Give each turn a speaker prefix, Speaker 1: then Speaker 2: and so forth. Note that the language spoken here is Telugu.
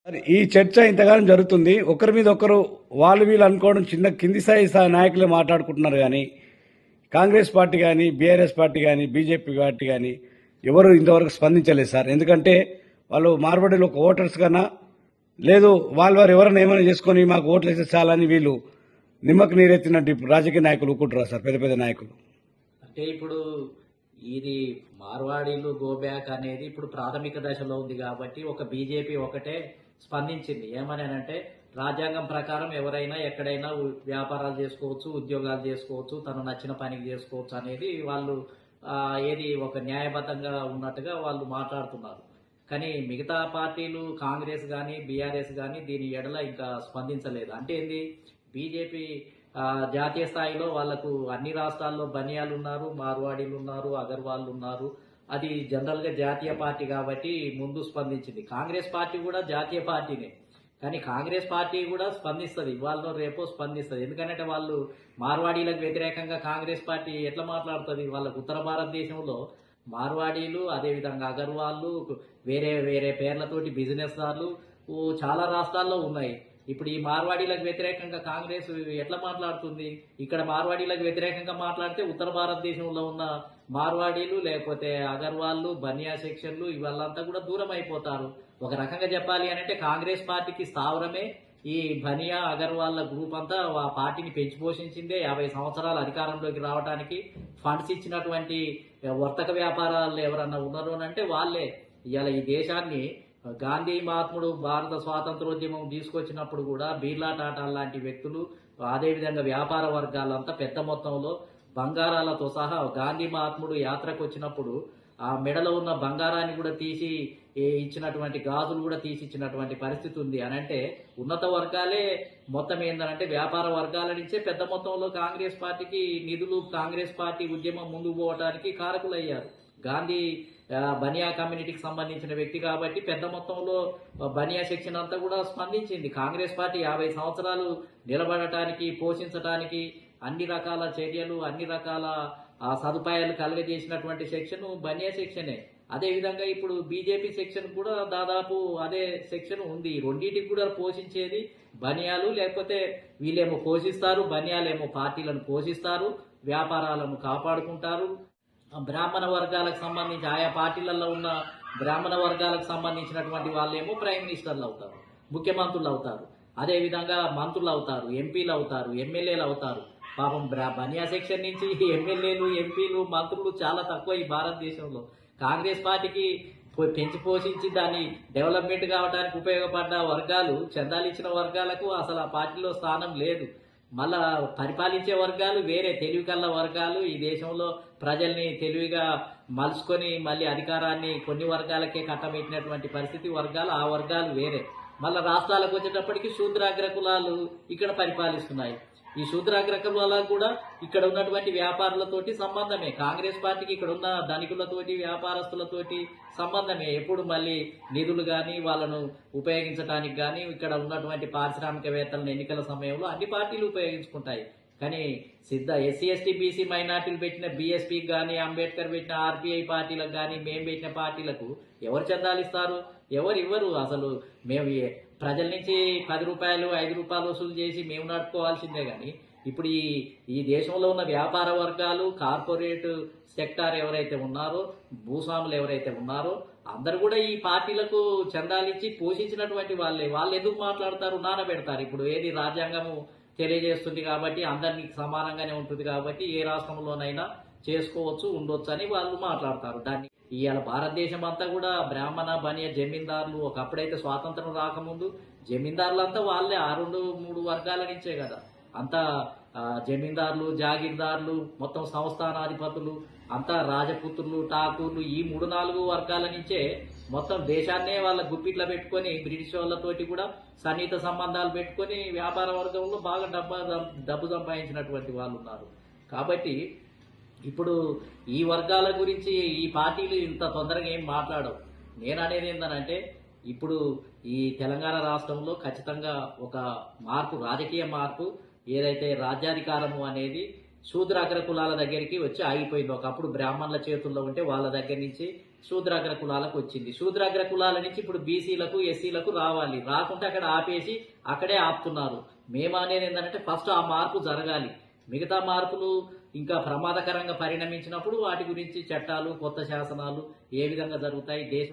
Speaker 1: మరి ఈ చర్చ ఇంతకాలం జరుగుతుంది. ఒకరి మీద ఒకరు వాళ్ళు వీళ్ళు అనుకోవడం చిన్న కింది స్థాయి నాయకులే మాట్లాడుకుంటున్నారు కానీ కాంగ్రెస్ పార్టీ కానీ బీఆర్ఎస్ పార్టీ కానీ బీజేపీ పార్టీ కానీ ఎవరు ఇంతవరకు స్పందించలేదు సార్. ఎందుకంటే వాళ్ళు మార్బడిలో ఒక ఓటర్స్ కన్నా లేదు వారు ఎవరైనా ఏమైనా చేసుకొని మాకు ఓట్లు వేస్తే చాలని వీళ్ళు నిమ్మకు నీరెత్తినట్టు ఇప్పుడు రాజకీయ నాయకులు ఊకుంటారు సార్, పెద్ద పెద్ద నాయకులు.
Speaker 2: అంటే ఇప్పుడు ఇది మార్వాడీలు గోబ్యాక్ అనేది ఇప్పుడు ప్రాథమిక దశలో ఉంది కాబట్టి ఒక బీజేపీ ఒకటే స్పందించింది. ఏమని అంటే రాజ్యాంగం ప్రకారం ఎవరైనా ఎక్కడైనా వ్యాపారాలు చేసుకోవచ్చు, ఉద్యోగాలు చేసుకోవచ్చు, తను నచ్చిన పనికి చేసుకోవచ్చు అనేది వాళ్ళు ఏది ఒక న్యాయబద్ధంగా ఉన్నట్టుగా వాళ్ళు మాట్లాడుతున్నారు. కానీ మిగతా పార్టీలు కాంగ్రెస్ కానీ బీఆర్ఎస్ కానీ దీని ఎడల ఇంకా స్పందించలేదు. అంటే ఏంది, బీజేపీ జాతీయ స్థాయిలో వాళ్లకు అన్ని రాష్ట్రాల్లో బనియాలు ఉన్నారు, మార్వాడీలు ఉన్నారు, అగర్వాళ్ళు ఉన్నారు. అది జనరల్గా జాతీయ పార్టీ కాబట్టి ముందు స్పందించింది. కాంగ్రెస్ పార్టీ కూడా జాతీయ పార్టీనే, కానీ కాంగ్రెస్ పార్టీ కూడా స్పందిస్తుంది, ఇవాళ రేపో స్పందిస్తుంది. ఎందుకంటే వాళ్ళు మార్వాడీలకు వ్యతిరేకంగా కాంగ్రెస్ పార్టీ ఎట్లా మాట్లాడుతుంది? వాళ్ళకు ఉత్తర భారతదేశంలో మార్వాడీలు, అదేవిధంగా అగర్వాళ్ళు, వేరే వేరే పేర్లతోటి బిజినెస్దారులు చాలా రాష్ట్రాల్లో ఉన్నాయి. ఇప్పుడు ఈ మార్వాడీలకు వ్యతిరేకంగా కాంగ్రెస్ ఎట్లా మాట్లాడుతుంది? ఇక్కడ మార్వాడీలకు వ్యతిరేకంగా మాట్లాడితే ఉత్తర భారతదేశంలో ఉన్న మార్వాడీలు లేకపోతే అగర్వాళ్ళు, బనియా సెక్షన్లు ఇవాళ్ళంతా కూడా దూరం అయిపోతారు. ఒక రకంగా చెప్పాలి అంటే కాంగ్రెస్ పార్టీకి స్థావరమే ఈ బనియా అగర్వాళ్ళ గ్రూప్ అంతా ఆ పార్టీని పెంచి పోషించిందే. 50 సంవత్సరాలు అధికారంలోకి రావడానికి ఫండ్స్ ఇచ్చినటువంటి వర్తక వ్యాపారాలు ఎవరన్నా ఉన్నారు అంటే వాళ్ళే. ఇవాళ ఈ దేశాన్ని గాంధీ మహాత్ముడు భారత స్వాతంత్రోద్యమం తీసుకొచ్చినప్పుడు కూడా బిర్లా టాటా లాంటి వ్యక్తులు, అదేవిధంగా వ్యాపార వర్గాలంతా పెద్ద మొత్తంలో బంగారాలతో సహా గాంధీ మహాత్ముడు యాత్రకు వచ్చినప్పుడు ఆ మెడలో ఉన్న బంగారాన్ని కూడా తీసి ఇచ్చినటువంటి గాజులు కూడా తీసి ఇచ్చినటువంటి పరిస్థితి ఉంది. అని అంటే ఉన్నత వర్గాలే మొత్తం ఏంటంటే వ్యాపార వర్గాల నుంచే పెద్ద మొత్తంలో కాంగ్రెస్ పార్టీకి నిధులు, కాంగ్రెస్ పార్టీ ఉద్యమం ముందుకు పోవడానికి కారకులయ్యారు. గాంధీ బనియా కమ్యూనిటీకి సంబంధించిన వ్యక్తి కాబట్టి పెద్ద మొత్తంలో బనియా సెక్షన్ అంతా కూడా స్పందించింది. కాంగ్రెస్ పార్టీ 50 సంవత్సరాలు నిలబడటానికి, పోషించడానికి అన్ని రకాల చర్యలు, అన్ని రకాల సదుపాయాలు కలుగజేసినటువంటి సెక్షన్ బనియా సెక్షనే. అదేవిధంగా ఇప్పుడు బీజేపీ సెక్షన్ కూడా దాదాపు అదే సెక్షన్ ఉంది. రెండింటికి కూడా పోషించేది బనియాలు, లేకపోతే వీళ్ళేమో పోషిస్తారు, బనియాలేమో పార్టీలను పోషిస్తారు, వ్యాపారాలను కాపాడుకుంటారు. బ్రాహ్మణ వర్గాలకు సంబంధించి ఆయా పార్టీలలో ఉన్న బ్రాహ్మణ వర్గాలకు సంబంధించినటువంటి వాళ్ళేమో ప్రైమ్ మినిస్టర్లు అవుతారు, ముఖ్యమంత్రులు అవుతారు, అదేవిధంగా మంత్రులు అవుతారు, ఎంపీలు అవుతారు, ఎమ్మెల్యేలు అవుతారు. పాపం బనియా సెక్షన్ నుంచి ఎమ్మెల్యేలు, ఎంపీలు, మంత్రులు చాలా తక్కువ ఈ భారతదేశంలో. కాంగ్రెస్ పార్టీకి పెంచి పోషించి దాన్ని డెవలప్మెంట్ కావడానికి ఉపయోగపడ్డ వర్గాలు, చందాలు ఇచ్చిన వర్గాలకు అసలు ఆ పార్టీలో స్థానం లేదు. మళ్ళా పరిపాలించే వర్గాలు వేరే, తెలివి కల్ల వర్గాలు ఈ దేశంలో ప్రజల్ని తెలివిగా మలుచుకొని మళ్ళీ అధికారాన్ని కొన్ని వర్గాలకే కట్టబెట్టినటువంటి పరిస్థితి వర్గాలు, ఆ వర్గాలు వేరే. మళ్ళీ రాష్ట్రాలకు వచ్చేటప్పటికి శూద్రాగ్ర కులాలు ఇక్కడ పరిపాలిస్తున్నాయి. ఈ శూద్రాగ్ర కులాలకు కూడా ఇక్కడ ఉన్నటువంటి వ్యాపారులతోటి సంబంధమే. కాంగ్రెస్ పార్టీకి ఇక్కడ ఉన్న ధనికులతోటి, వ్యాపారస్తులతోటి సంబంధమే. ఎప్పుడు మళ్ళీ నిధులు కానీ వాళ్ళను ఉపయోగించడానికి కానీ ఇక్కడ ఉన్నటువంటి పారిశ్రామికవేత్తలను ఎన్నికల సమయంలో అన్ని పార్టీలు ఉపయోగించుకుంటాయి. కానీ ఎస్సీ ఎస్టీ బీసీ మైనార్టీలు పెట్టిన బీఎస్పీకి కానీ, అంబేద్కర్ పెట్టిన ఆర్పీఐ పార్టీలకు కానీ, మేము పెట్టిన పార్టీలకు ఎవరు చందాలు ఇస్తారు? ఎవరు ఇవ్వరు. అసలు మేము ప్రజల నుంచి 10 రూపాయలు 5 రూపాయలు వసూలు చేసి మేము నడుపుకోవాల్సిందే. కానీ ఇప్పుడు ఈ దేశంలో ఉన్న వ్యాపార వర్గాలు, కార్పొరేట్ సెక్టార్ ఎవరైతే ఉన్నారో, భూస్వాములు ఎవరైతే ఉన్నారో అందరు కూడా ఈ పార్టీలకు చందాలు ఇచ్చి పోషించినటువంటి వాళ్ళే. వాళ్ళు ఎందుకు మాట్లాడతారు? నానబెడతారు. ఇప్పుడు ఏది రాజ్యాంగము తెలియజేస్తుంది కాబట్టి అందరినీ సమానంగానే ఉంటుంది కాబట్టి ఏ రాష్ట్రంలోనైనా చేసుకోవచ్చు, ఉండొచ్చు అని వాళ్ళు మాట్లాడతారు. దాన్ని ఇవాళ భారతదేశం అంతా కూడా బ్రాహ్మణ, బనియ, జమీందారులు, ఒకప్పుడైతే స్వాతంత్రం రాకముందు జమీందారులంతా వాళ్ళే, ఆ 2-3 వర్గాల నుంచే కదా అంతా జమీందారులు, జాగీర్దారులు, మొత్తం సంస్థానాధిపతులు అంతా రాజపుత్రులు, ఠాకూర్లు, ఈ 3-4 వర్గాల నుంచే మొత్తం దేశాన్నే వాళ్ళ గుప్పిట్లో పెట్టుకొని బ్రిటిష్ వాళ్ళతోటి కూడా సన్నిహిత సంబంధాలు పెట్టుకొని వ్యాపార వర్గంలో బాగా డబ్బు సంపాదించినటువంటి వాళ్ళు ఉన్నారు. కాబట్టి ఇప్పుడు ఈ వర్గాల గురించి ఈ పార్టీలు ఇంత తొందరగా ఏం మాట్లాడవు. నేను అనేది ఏంటంటే ఇప్పుడు ఈ తెలంగాణ రాష్ట్రంలో ఖచ్చితంగా ఒక మార్పు, రాజకీయ మార్పు, ఏదైతే రాజ్యాధికారము అనేది శూద్ర అగ్ర కులాల దగ్గరికి వచ్చి ఆగిపోయింది. ఒకప్పుడు బ్రాహ్మణుల చేతుల్లో ఉంటే వాళ్ళ దగ్గర నుంచి శూద్రాగ్ర కులాలకు వచ్చింది. శూద్రాగ్ర కులాల నుంచి ఇప్పుడు బీసీలకు ఎస్సీలకు రావాలి, రాకుంటే అక్కడ ఆపేసి అక్కడే ఆపుతున్నారు. మేము అనేది ఏంటంటే ఫస్ట్ ఆ మార్పు జరగాలి. మిగతా మార్పులు ఇంకా ప్రమాదకరంగా పరిణమించినప్పుడు వాటి గురించి చట్టాలు, కొత్త శాసనాలు ఏ విధంగా జరుగుతాయి, దేశం